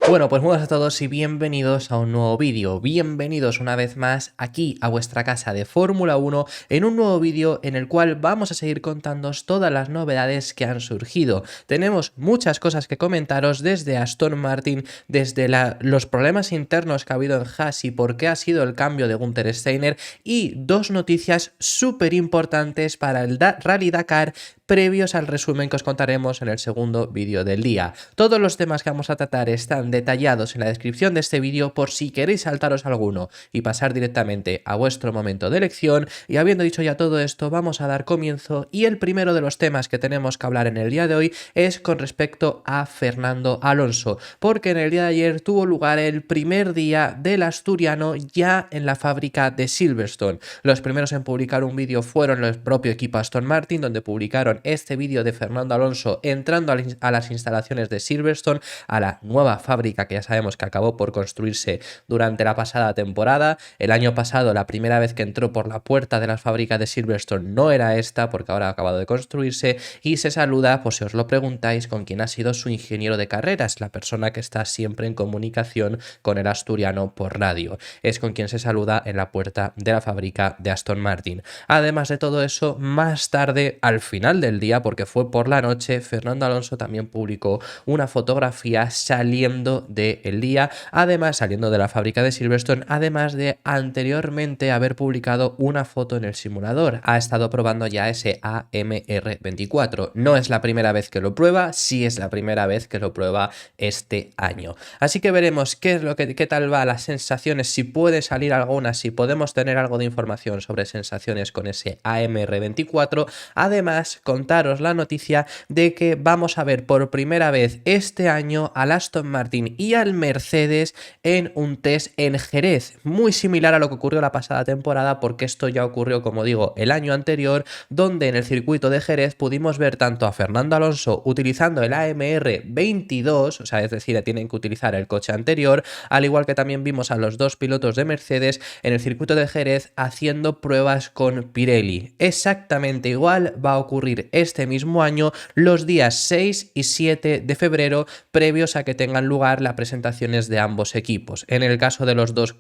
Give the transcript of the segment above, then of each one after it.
Bueno, pues muy buenas a todos y bienvenidos a un nuevo vídeo. Bienvenidos una vez más aquí a vuestra casa de Fórmula 1 en un nuevo vídeo en el cual vamos a seguir contándoos todas las novedades que han surgido. Tenemos muchas cosas que comentaros desde Aston Martin, desde los problemas internos que ha habido en Haas y por qué ha sido el cambio de Günther Steiner, y dos noticias súper importantes para el Rally Dakar previos al resumen que os contaremos en el segundo vídeo del día. Todos los temas que vamos a tratar están detallados en la descripción de este vídeo por si queréis saltaros alguno y pasar directamente a vuestro momento de elección. Y habiendo dicho ya todo esto, vamos a dar comienzo, y el primero de los temas que tenemos que hablar en el día de hoy es con respecto a Fernando Alonso, porque en el día de ayer tuvo lugar el primer día del asturiano ya en la fábrica de Silverstone. Los primeros en publicar un vídeo fueron el propio equipo Aston Martin, donde publicaron este vídeo de Fernando Alonso entrando a las instalaciones de Silverstone, a la nueva fábrica que ya sabemos que acabó por construirse durante la pasada temporada. El año pasado la primera vez que entró por la puerta de la fábrica de Silverstone no era esta, porque ahora ha acabado de construirse, y se saluda, pues si os lo preguntáis, con quien ha sido su ingeniero de carreras, la persona que está siempre en comunicación con el asturiano por radio. Es con quien se saluda en la puerta de la fábrica de Aston Martin. Además de todo eso, más tarde, al final del día, porque fue por la noche, Fernando Alonso también publicó una fotografía saliendo del día, además saliendo de la fábrica de Silverstone, además de anteriormente haber publicado una foto en el simulador. Ha estado probando ya ese AMR24. No es la primera vez que lo prueba, sí es la primera vez que lo prueba este año. Así que veremos qué tal va las sensaciones, si puede salir alguna, si podemos tener algo de información sobre sensaciones con ese AMR24. Además, contaros la noticia de que vamos a ver por primera vez este año al Aston Martin y al Mercedes en un test en Jerez, muy similar a lo que ocurrió la pasada temporada, porque esto ya ocurrió, como digo, el año anterior, donde en el circuito de Jerez pudimos ver tanto a Fernando Alonso utilizando el AMR22, o sea, es decir, tienen que utilizar el coche anterior, al igual que también vimos a los dos pilotos de Mercedes en el circuito de Jerez haciendo pruebas con Pirelli. Exactamente igual va a ocurrir este mismo año, los días 6 y 7 de febrero, previos a que tengan lugar las presentaciones de ambos equipos. En el caso de los dos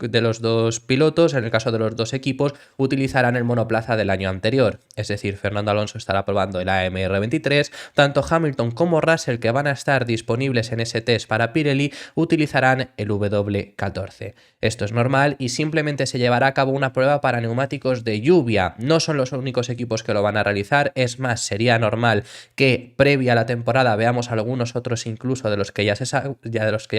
pilotos, en el caso de los dos equipos, utilizarán el monoplaza del año anterior. Es decir, Fernando Alonso estará probando el AMR23, tanto Hamilton como Russell, que van a estar disponibles en ese test para Pirelli, utilizarán el W14. Esto es normal y simplemente se llevará a cabo una prueba para neumáticos de lluvia. No son los únicos equipos que lo van a realizar, es más, sería normal que previa a la temporada veamos algunos otros incluso de los que ya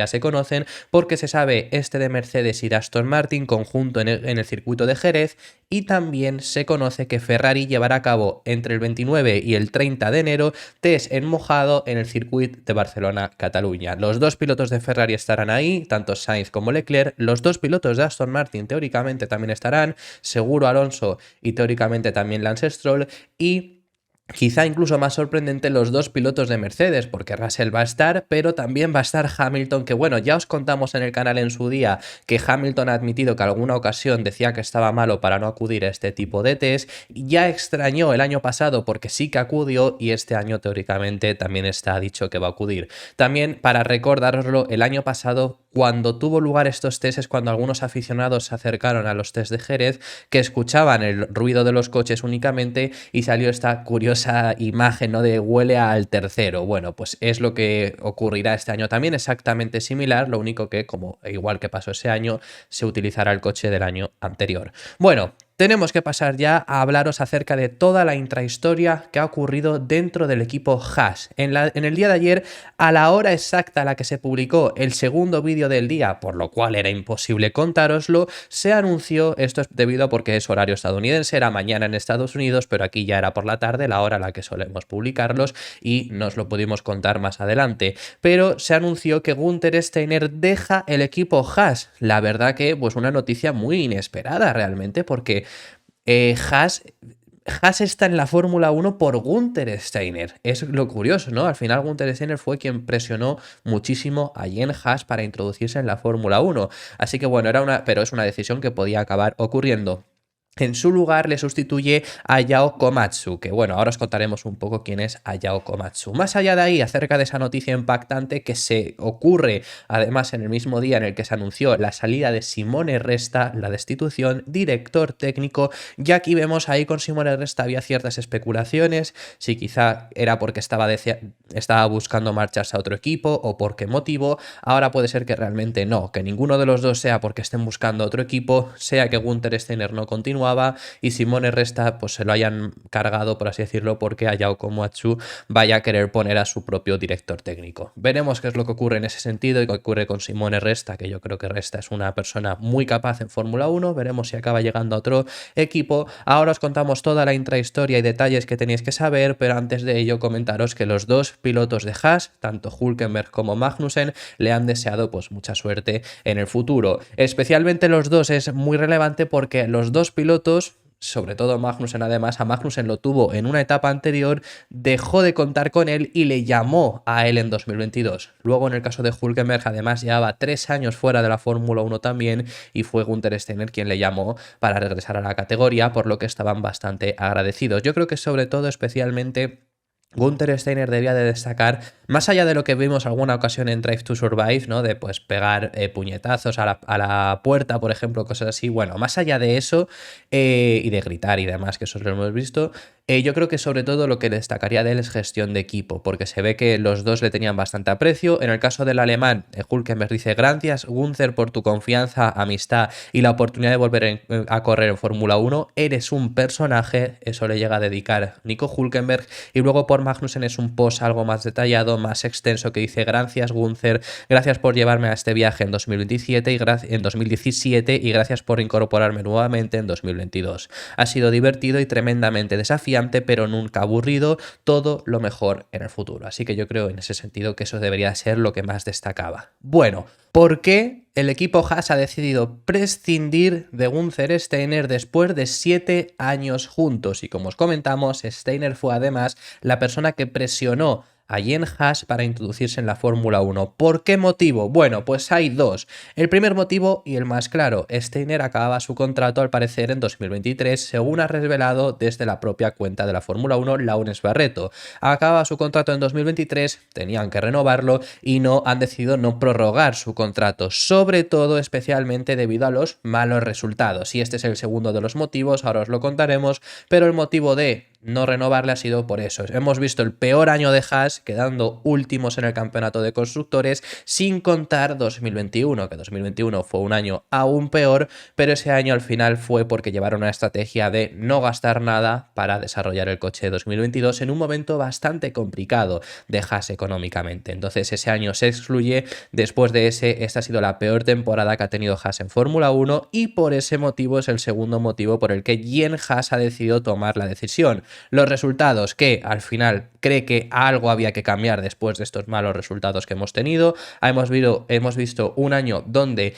se conocen, porque se sabe este de Mercedes y de Aston Martin conjunto en el circuito de Jerez, y también se conoce que Ferrari llevará a cabo entre el 29 y el 30 de enero test en mojado en el circuito de Barcelona-Cataluña. Los dos pilotos de Ferrari estarán ahí, tanto Sainz como Leclerc. Los dos pilotos de Aston Martin teóricamente también estarán, seguro Alonso y teóricamente también Lance Stroll, y quizá incluso más sorprendente, los dos pilotos de Mercedes, porque Russell va a estar, pero también va a estar Hamilton, que bueno, ya os contamos en el canal en su día que Hamilton ha admitido que alguna ocasión decía que estaba malo para no acudir a este tipo de test, ya extrañó el año pasado porque sí que acudió, y este año teóricamente también está dicho que va a acudir. También, para recordároslo, el año pasado, cuando tuvo lugar estos tests, es cuando algunos aficionados se acercaron a los tests de Jerez, que escuchaban el ruido de los coches únicamente, y salió esta curiosa imagen, ¿no?, de huele al tercero. Bueno, pues es lo que ocurrirá este año también, exactamente similar, lo único que, como igual que pasó ese año, se utilizará el coche del año anterior. Bueno, tenemos que pasar ya a hablaros acerca de toda la intrahistoria que ha ocurrido dentro del equipo Haas. En el día de ayer, a la hora exacta a la que se publicó el segundo vídeo del día, por lo cual era imposible contároslo, se anunció, esto es debido a porque es horario estadounidense, era mañana en Estados Unidos, pero aquí ya era por la tarde, la hora a la que solemos publicarlos, y nos lo pudimos contar más adelante. Pero se anunció que Günther Steiner deja el equipo Haas. La verdad que, pues, una noticia muy inesperada realmente, porque Haas está en la Fórmula 1 por Günther Steiner. Es lo curioso, ¿no? Al final Günther Steiner fue quien presionó muchísimo allí en Haas para introducirse en la Fórmula 1. Así que bueno, pero es una decisión que podía acabar ocurriendo. En su lugar le sustituye Ayao Komatsu, que bueno, ahora os contaremos un poco quién es Ayao Komatsu. Más allá de ahí, acerca de esa noticia impactante que se ocurre además en el mismo día en el que se anunció la salida de Simone Resta, la destitución, director técnico, ya aquí vemos ahí con Simone Resta había ciertas especulaciones, si quizá era porque estaba buscando marcharse a otro equipo o por qué motivo. Ahora puede ser que realmente no, que ninguno de los dos sea porque estén buscando otro equipo, sea que Günther Steiner no continuaba y Simone Resta pues se lo hayan cargado, por así decirlo, porque Ayao Komatsu vaya a querer poner a su propio director técnico. Veremos qué es lo que ocurre en ese sentido y qué ocurre con Simone Resta, que yo creo que Resta es una persona muy capaz en Fórmula 1. Veremos si acaba llegando a otro equipo. Ahora os contamos toda la intrahistoria y detalles que tenéis que saber, pero antes de ello comentaros que los dos pilotos de Haas, tanto Hülkenberg como Magnussen, le han deseado pues mucha suerte en el futuro. Especialmente los dos es muy relevante porque los dos pilotos, sobre todo Magnussen, además a Magnussen lo tuvo en una etapa anterior, dejó de contar con él y le llamó a él en 2022. Luego en el caso de Hülkenberg además llevaba 3 años fuera de la Fórmula 1 también y fue Günther Steiner quien le llamó para regresar a la categoría, por lo que estaban bastante agradecidos. Yo creo que sobre todo especialmente Günther Steiner debía de destacar, más allá de lo que vimos alguna ocasión en Drive to Survive, ¿no? De pues pegar puñetazos a la puerta, por ejemplo, cosas así. Bueno, más allá de eso y de gritar y demás, que eso lo hemos visto, yo creo que sobre todo lo que destacaría de él es gestión de equipo, porque se ve que los dos le tenían bastante aprecio. En el caso del alemán, Hülkenberg dice: gracias Günther por tu confianza, amistad y la oportunidad de volver a correr en Fórmula 1. Eres un personaje, eso le llega a dedicar Nico Hülkenberg. Y luego por Magnussen es un post algo más detallado, más extenso, que dice: gracias Günther, gracias por llevarme a este viaje en 2017 y gracias por incorporarme nuevamente en 2022. Ha sido divertido y tremendamente desafiante, pero nunca aburrido, todo lo mejor en el futuro. Así que yo creo en ese sentido que eso debería ser lo que más destacaba. Bueno, ¿por qué el equipo Haas ha decidido prescindir de Günther Steiner después de 7 años juntos? Y como os comentamos, Steiner fue además la persona que presionó allí en Haas para introducirse en la Fórmula 1. ¿Por qué motivo? Bueno, pues hay dos. El primer motivo y el más claro: Steiner acababa su contrato al parecer en 2023, según ha revelado desde la propia cuenta de la Fórmula 1, Laurens Barreto. Acababa su contrato en 2023, tenían que renovarlo y no han decidido no prorrogar su contrato, sobre todo especialmente debido a los malos resultados. Y este es el segundo de los motivos, ahora os lo contaremos, pero el motivo de no renovarle ha sido por eso. Hemos visto el peor año de Haas, quedando últimos en el campeonato de constructores, sin contar 2021, que 2021 fue un año aún peor, pero ese año al final fue porque llevaron una estrategia de no gastar nada para desarrollar el coche de 2022 en un momento bastante complicado de Haas económicamente. Entonces ese año se excluye. Después de esta ha sido la peor temporada que ha tenido Haas en Fórmula 1 y por ese motivo es el segundo motivo por el que Jim Haas ha decidido tomar la decisión. Los resultados, que al final cree que algo había que cambiar después de estos malos resultados que hemos tenido. Hemos visto un año donde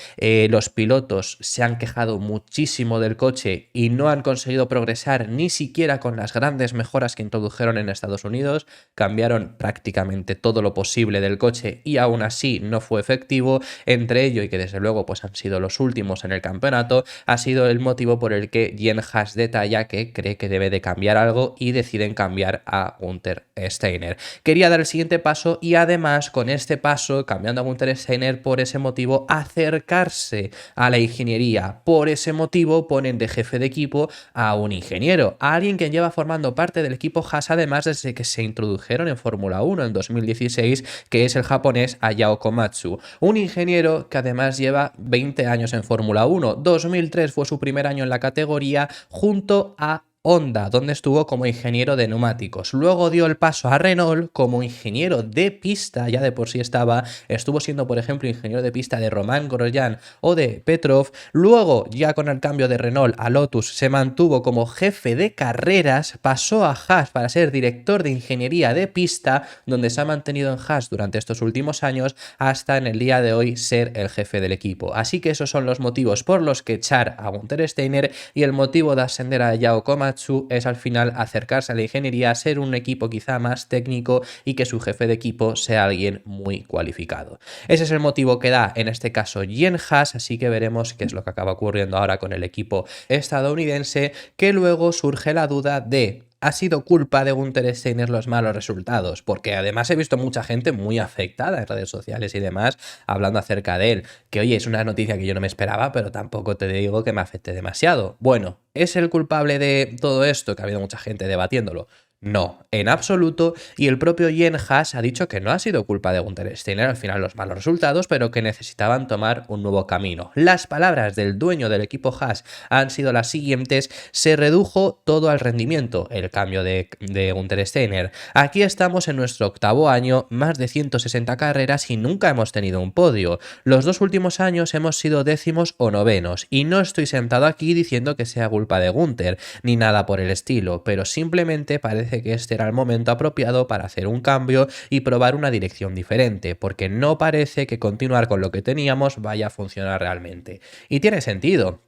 los pilotos se han quejado muchísimo del coche y no han conseguido progresar ni siquiera con las grandes mejoras que introdujeron en Estados Unidos. Cambiaron prácticamente todo lo posible del coche y aún así no fue efectivo. Entre ello, y que desde luego pues han sido los últimos en el campeonato, ha sido el motivo por el que Jim Haas detalla que cree que debe de cambiar algo y deciden cambiar a Günther Steiner. Quería dar el siguiente paso y además con este paso, cambiando a Günther Steiner, por ese motivo acercarse a la ingeniería. Por ese motivo ponen de jefe de equipo a un ingeniero, a alguien que lleva formando parte del equipo Haas además desde que se introdujeron en Fórmula 1 en 2016, que es el japonés Ayao Komatsu. Un ingeniero que además lleva 20 años en Fórmula 1. 2003 fue su primer año en la categoría junto a Honda, donde estuvo como ingeniero de neumáticos. Luego dio el paso a Renault como ingeniero de pista, ya de por sí estuvo siendo, por ejemplo, ingeniero de pista de Romain Grosjean o de Petrov. Luego, ya con el cambio de Renault a Lotus, se mantuvo como jefe de carreras, pasó a Haas para ser director de ingeniería de pista, donde se ha mantenido en Haas durante estos últimos años, hasta en el día de hoy ser el jefe del equipo. Así que esos son los motivos por los que echar a Günther Steiner y el motivo de ascender a Ayao Komatsu Daihatsu es al final acercarse a la ingeniería, ser un equipo quizá más técnico y que su jefe de equipo sea alguien muy cualificado. Ese es el motivo que da en este caso Gene Haas, así que veremos qué es lo que acaba ocurriendo ahora con el equipo estadounidense, que luego surge la duda de: ¿ha sido culpa de Gunther Steiner los malos resultados? Porque además he visto mucha gente muy afectada en redes sociales y demás hablando acerca de él. Que oye, es una noticia que yo no me esperaba, pero tampoco te digo que me afecte demasiado. Bueno, ¿es el culpable de todo esto? Que ha habido mucha gente debatiéndolo. No, en absoluto, y el propio Gene Haas ha dicho que no ha sido culpa de Gunther Steiner al final los malos resultados, pero que necesitaban tomar un nuevo camino. Las palabras del dueño del equipo Haas han sido las siguientes: se redujo todo al rendimiento, el cambio de Gunther Steiner. Aquí estamos en nuestro 8º año, más de 160 carreras y nunca hemos tenido un podio. Los 2 últimos años hemos sido 10º o 9º, y no estoy sentado aquí diciendo que sea culpa de Gunther, ni nada por el estilo, pero simplemente parece que este era el momento apropiado para hacer un cambio y probar una dirección diferente, porque no parece que continuar con lo que teníamos vaya a funcionar realmente. Y tiene sentido.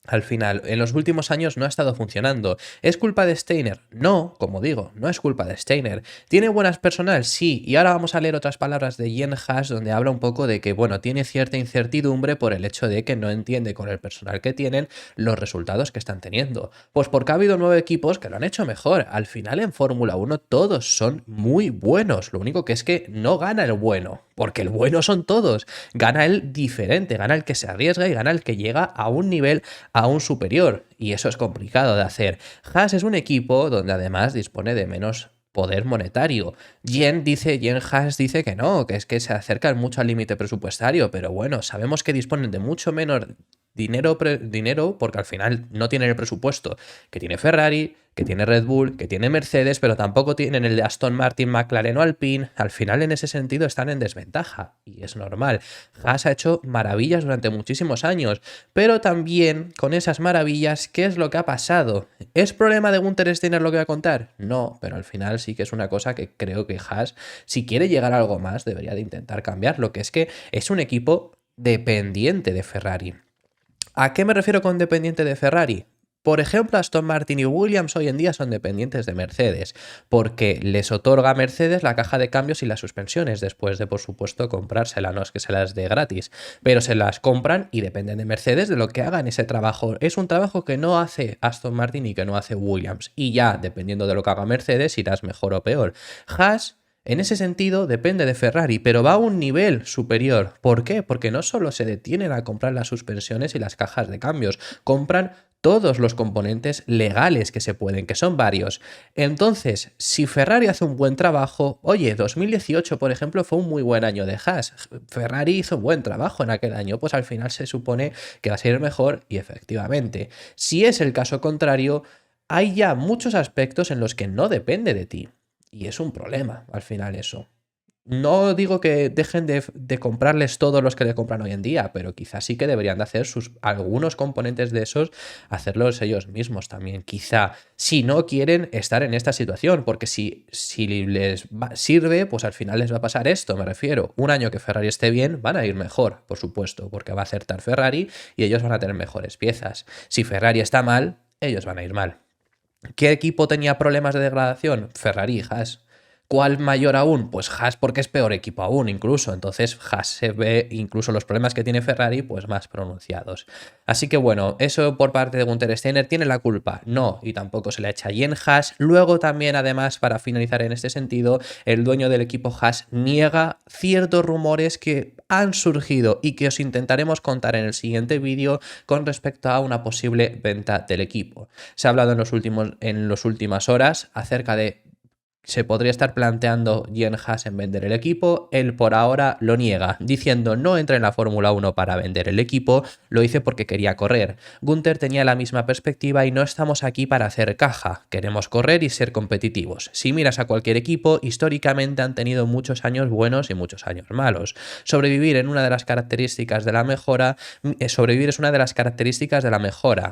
Al final, en los últimos años no ha estado funcionando. ¿Es culpa de Steiner? No, como digo, no es culpa de Steiner. ¿Tiene buenas personal? Sí, y ahora vamos a leer otras palabras de Gene Haas donde habla un poco de que, bueno, tiene cierta incertidumbre por el hecho de que no entiende con el personal que tienen los resultados que están teniendo. Pues porque ha habido 9 equipos que lo han hecho mejor. Al final en Fórmula 1 todos son muy buenos. Lo único que es que no gana el bueno, porque el bueno son todos. Gana el diferente, gana el que se arriesga y gana el que llega a un nivel aún superior, y eso es complicado de hacer. Haas es un equipo donde además dispone de menos poder monetario. Gene Haas dice que no, que es que se acercan mucho al límite presupuestario, pero bueno, sabemos que disponen de mucho menos dinero porque al final no tienen el presupuesto que tiene Ferrari, que tiene Red Bull, que tiene Mercedes, pero tampoco tienen el de Aston Martin, McLaren o Alpine. Al final en ese sentido están en desventaja y es normal. Haas ha hecho maravillas durante muchísimos años, pero también con esas maravillas, ¿qué es lo que ha pasado? ¿Es problema de Gunther Steiner lo que voy a contar? No, pero al final sí que es una cosa que creo que Haas, si quiere llegar a algo más, debería de intentar cambiar, lo que es que es un equipo dependiente de Ferrari. ¿A qué me refiero con dependiente de Ferrari? Por ejemplo, Aston Martin y Williams hoy en día son dependientes de Mercedes, porque les otorga a Mercedes la caja de cambios y las suspensiones, después de, por supuesto, comprárselas, no es que se las dé gratis, pero se las compran y dependen de Mercedes de lo que hagan ese trabajo. Es un trabajo que no hace Aston Martin y que no hace Williams, y ya, dependiendo de lo que haga Mercedes, irás mejor o peor. Haas, en ese sentido, depende de Ferrari, pero va a un nivel superior. ¿Por qué? Porque no solo se detienen a comprar las suspensiones y las cajas de cambios, compran todos los componentes legales que se pueden, que son varios. Entonces, si Ferrari hace un buen trabajo, oye, 2018, por ejemplo, fue un muy buen año de Haas. Ferrari hizo un buen trabajo en aquel año, pues al final se supone que va a ser mejor y efectivamente. Si es el caso contrario, hay ya muchos aspectos en los que no depende de ti. Y es un problema, al final, eso. No digo que dejen de comprarles todos los que le compran hoy en día, pero quizás sí que deberían de hacer algunos componentes de esos, hacerlos ellos mismos también. Quizá, si no quieren estar en esta situación, porque si les sirve, pues al final les va a pasar esto, me refiero. Un año que Ferrari esté bien, van a ir mejor, por supuesto, porque va a acertar Ferrari y ellos van a tener mejores piezas. Si Ferrari está mal, ellos van a ir mal. ¿Qué equipo tenía problemas de degradación? Ferrari y Haas. ¿Cuál mayor aún? Pues Haas, porque es peor equipo aún incluso. Entonces Haas se ve incluso los problemas que tiene Ferrari pues más pronunciados. Así que bueno, eso por parte de Gunther Steiner. ¿Tiene la culpa? No, y tampoco se le echa a Gene Haas. Luego también, además, para finalizar en este sentido, el dueño del equipo Haas niega ciertos rumores que han surgido y que os intentaremos contar en el siguiente vídeo con respecto a una posible venta del equipo. Se ha hablado en las últimas horas acerca de se podría estar planteando Gene Haas en vender el equipo. Él por ahora lo niega, diciendo no entra en la Fórmula 1 para vender el equipo, lo hice porque quería correr. Gunther tenía la misma perspectiva y no estamos aquí para hacer caja, queremos correr y ser competitivos. Si miras a cualquier equipo, históricamente han tenido muchos años buenos y muchos años malos. Sobrevivir es una de las características de la mejora.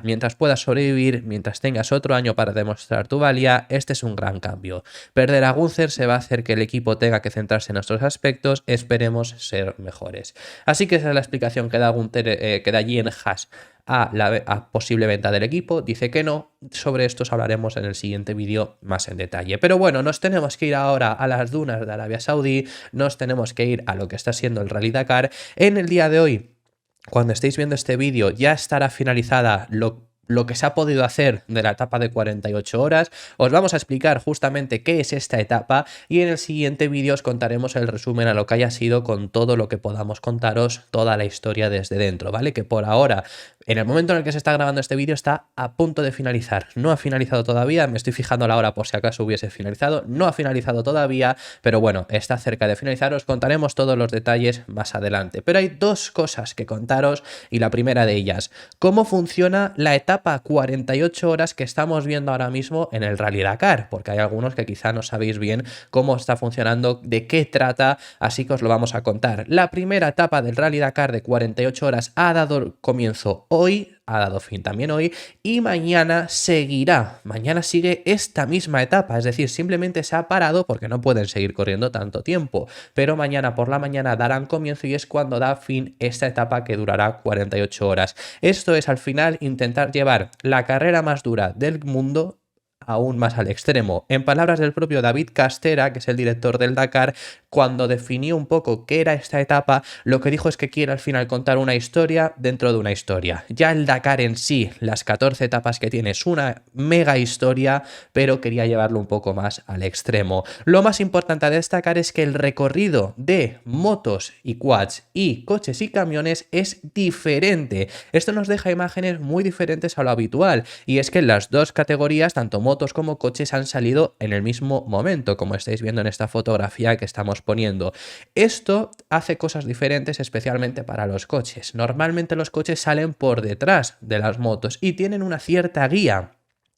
Mientras puedas sobrevivir, mientras tengas otro año para demostrar tu valía, este es un gran cambio. Perder a Gunther se va a hacer que el equipo tenga que centrarse en otros aspectos, esperemos ser mejores. Así que esa es la explicación que da Gunther, que da Gene Haas a posible venta del equipo. Dice que no. Sobre esto os hablaremos en el siguiente vídeo más en detalle. Pero bueno, nos tenemos que ir ahora a las dunas de Arabia Saudí, nos tenemos que ir a lo que está siendo el Rally Dakar. En el día de hoy, cuando estéis viendo este vídeo, ya estará finalizada lo que se ha podido hacer de la etapa de 48 horas. Os vamos a explicar justamente qué es esta etapa y en el siguiente vídeo os contaremos el resumen a lo que haya sido con todo lo que podamos contaros, toda la historia desde dentro, ¿vale? Que por ahora, en el momento en el que se está grabando este vídeo, está a punto de finalizar. No ha finalizado todavía, me estoy fijando la hora por si acaso hubiese finalizado. No ha finalizado todavía, pero bueno, está cerca de finalizar. Os contaremos todos los detalles más adelante. Pero hay dos cosas que contaros y la primera de ellas, cómo funciona la etapa 48 horas que estamos viendo ahora mismo en el Rally Dakar, porque hay algunos que quizá no sabéis bien cómo está funcionando, de qué trata, así que os lo vamos a contar. La primera etapa del Rally Dakar de 48 horas ha dado comienzo hoy, ha dado fin también hoy, y mañana seguirá. Mañana sigue esta misma etapa, es decir, simplemente se ha parado porque no pueden seguir corriendo tanto tiempo, pero mañana por la mañana darán comienzo y es cuando da fin esta etapa que durará 48 horas. Esto es al final intentar llevar la carrera más dura del mundo aún más al extremo. En palabras del propio David Castera, que es el director del Dakar, cuando definió un poco qué era esta etapa, lo que dijo es que quiere al final contar una historia dentro de una historia. Ya el Dakar en sí, las 14 etapas que tiene, es una mega historia, pero quería llevarlo un poco más al extremo. Lo más importante a destacar es que el recorrido de motos y quads y coches y camiones es diferente. Esto nos deja imágenes muy diferentes a lo habitual, y es que las dos categorías, tanto motos como coches, han salido en el mismo momento, como estáis viendo en esta fotografía que estamos poniendo. Esto hace cosas diferentes especialmente para los coches. Normalmente los coches salen por detrás de las motos y tienen una cierta guía.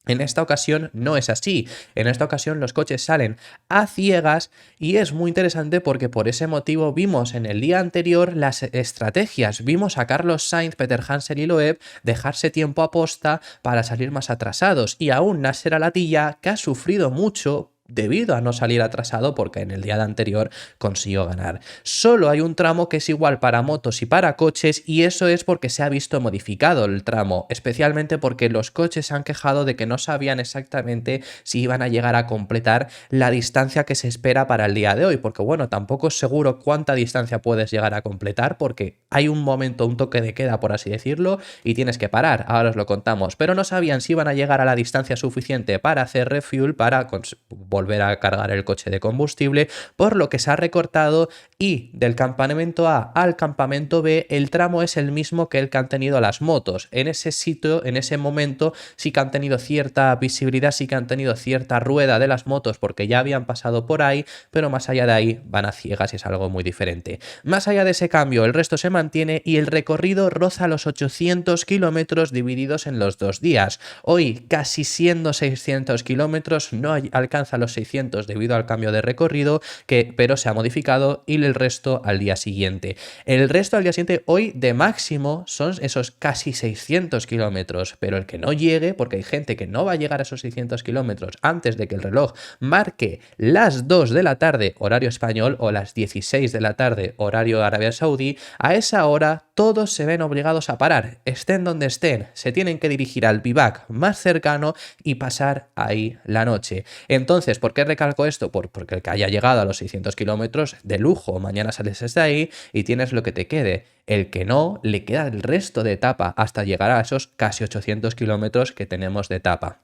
En esta ocasión no es así. En esta ocasión los coches salen a ciegas y es muy interesante porque por ese motivo vimos en el día anterior las estrategias. Vimos a Carlos Sainz, Peter Hansel y Loeb dejarse tiempo a posta para salir más atrasados y aún Nasser Al-Attiyah, que ha sufrido mucho debido a no salir atrasado porque en el día anterior consiguió ganar. Solo hay un tramo que es igual para motos y para coches y eso es porque se ha visto modificado el tramo, especialmente porque los coches se han quejado de que no sabían exactamente si iban a llegar a completar la distancia que se espera para el día de hoy, porque bueno, tampoco es seguro cuánta distancia puedes llegar a completar porque hay un momento, un toque de queda por así decirlo y tienes que parar, ahora os lo contamos, pero no sabían si iban a llegar a la distancia suficiente para hacer refuel, para volver a cargar el coche de combustible, por lo que se ha recortado y del campamento A al campamento B el tramo es el mismo que el que han tenido las motos. En ese sitio, en ese momento, sí que han tenido cierta visibilidad, sí que han tenido cierta rueda de las motos porque ya habían pasado por ahí, pero más allá de ahí van a ciegas y es algo muy diferente. Más allá de ese cambio, el resto se mantiene y el recorrido roza los 800 kilómetros divididos en los 2 días. Hoy, casi siendo 600 kilómetros, no alcanza los 600 debido al cambio de recorrido, pero se ha modificado y el resto al día siguiente. El resto al día siguiente hoy de máximo son esos casi 600 kilómetros, pero el que no llegue, porque hay gente que no va a llegar a esos 600 kilómetros antes de que el reloj marque las 2 de la tarde horario español o las 16 de la tarde horario Arabia Saudí, a esa hora todos se ven obligados a parar, estén donde estén, se tienen que dirigir al bivac más cercano y pasar ahí la noche. Entonces, ¿por qué recalco esto? Porque el que haya llegado a los 600 kilómetros, de lujo, mañana sales desde ahí y tienes lo que te quede. El que no, le queda el resto de etapa hasta llegar a esos casi 800 kilómetros que tenemos de etapa.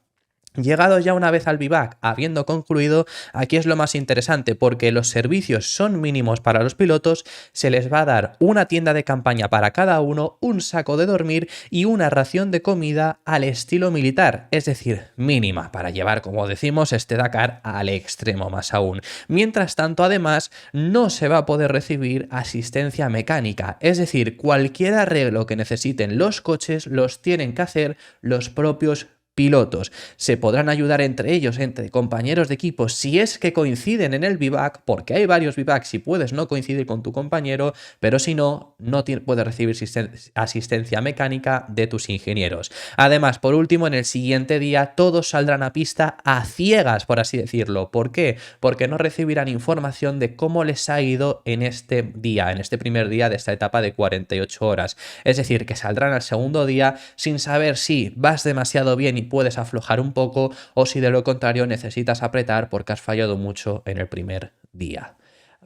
Llegado ya una vez al bivac, habiendo concluido, aquí es lo más interesante porque los servicios son mínimos para los pilotos, se les va a dar una tienda de campaña para cada uno, un saco de dormir y una ración de comida al estilo militar, es decir, mínima, para llevar, como decimos, este Dakar al extremo más aún. Mientras tanto, además, no se va a poder recibir asistencia mecánica, es decir, cualquier arreglo que necesiten los coches los tienen que hacer los propios pilotos. Se podrán ayudar entre ellos, entre compañeros de equipo, si es que coinciden en el vivac, porque hay varios vivacs y puedes no coincidir con tu compañero, pero si no, no puedes recibir asistencia mecánica de tus ingenieros. Además, por último, en el siguiente día todos saldrán a pista a ciegas, por así decirlo. ¿Por qué? Porque no recibirán información de cómo les ha ido en este día, en este primer día de esta etapa de 48 horas. Es decir, que saldrán al segundo día sin saber si vas demasiado bien y puedes aflojar un poco o si de lo contrario necesitas apretar porque has fallado mucho en el primer día.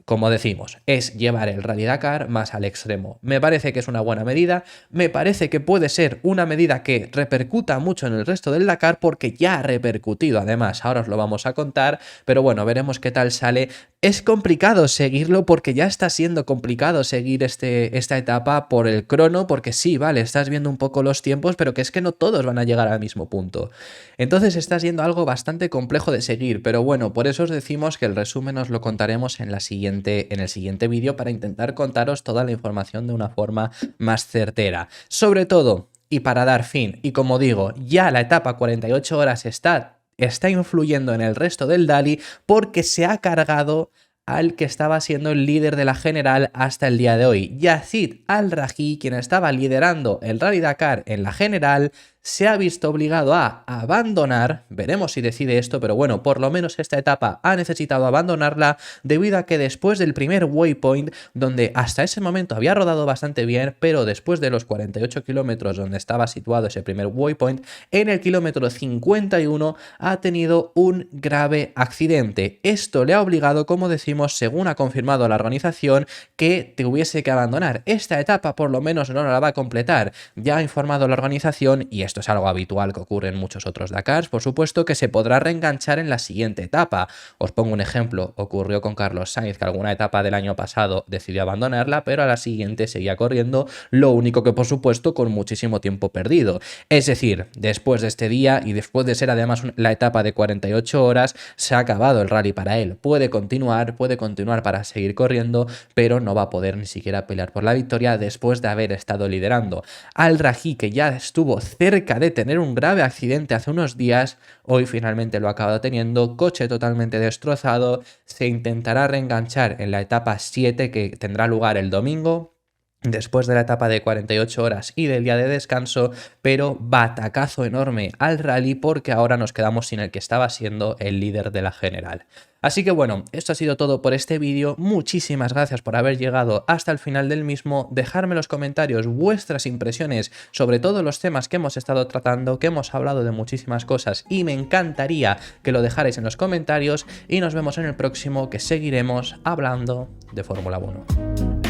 Como decimos, es llevar el Rally Dakar más al extremo. Me parece que es una buena medida, me parece que puede ser una medida que repercuta mucho en el resto del Dakar porque ya ha repercutido además, ahora os lo vamos a contar, pero bueno, veremos qué tal sale. Es complicado seguirlo porque ya está siendo complicado seguir esta etapa por el crono, porque sí, vale, estás viendo un poco los tiempos, pero que es que no todos van a llegar al mismo punto. Entonces está siendo algo bastante complejo de seguir, pero bueno, por eso os decimos que el resumen os lo contaremos en el siguiente vídeo para intentar contaros toda la información de una forma más certera. Sobre todo, y para dar fin, y como digo, ya la etapa 48 horas está influyendo en el resto del Daly porque se ha cargado al que estaba siendo el líder de la general hasta el día de hoy. Yazid Al-Rajhi, quien estaba liderando el Rally Dakar en la general, se ha visto obligado a abandonar, veremos si decide esto, pero bueno, por lo menos esta etapa ha necesitado abandonarla debido a que después del primer waypoint, donde hasta ese momento había rodado bastante bien, pero después de los 48 kilómetros donde estaba situado ese primer waypoint, en el kilómetro 51 ha tenido un grave accidente. Esto le ha obligado, como decimos, según ha confirmado la organización, que tuviese que abandonar. Esta etapa por lo menos no la va a completar. Ya ha informado la organización y esto es algo habitual que ocurre en muchos otros Dakars, por supuesto, que se podrá reenganchar en la siguiente etapa. Os pongo un ejemplo, ocurrió con Carlos Sainz, que alguna etapa del año pasado decidió abandonarla, pero a la siguiente seguía corriendo, lo único que por supuesto con muchísimo tiempo perdido. Es decir, después de este día y después de ser además la etapa de 48 horas, se ha acabado el rally para él. Puede continuar para seguir corriendo, pero no va a poder ni siquiera pelear por la victoria después de haber estado liderando. Al-Rajhi, que ya estuvo cerca de tener un grave accidente hace unos días, hoy finalmente lo ha acabado teniendo, coche totalmente destrozado, se intentará reenganchar en la etapa 7 que tendrá lugar el domingo, después de la etapa de 48 horas y del día de descanso, pero batacazo enorme al rally porque ahora nos quedamos sin el que estaba siendo el líder de la general. Así que bueno, esto ha sido todo por este vídeo, muchísimas gracias por haber llegado hasta el final del mismo, dejadme en los comentarios vuestras impresiones sobre todos los temas que hemos estado tratando, que hemos hablado de muchísimas cosas y me encantaría que lo dejarais en los comentarios y nos vemos en el próximo que seguiremos hablando de Fórmula 1.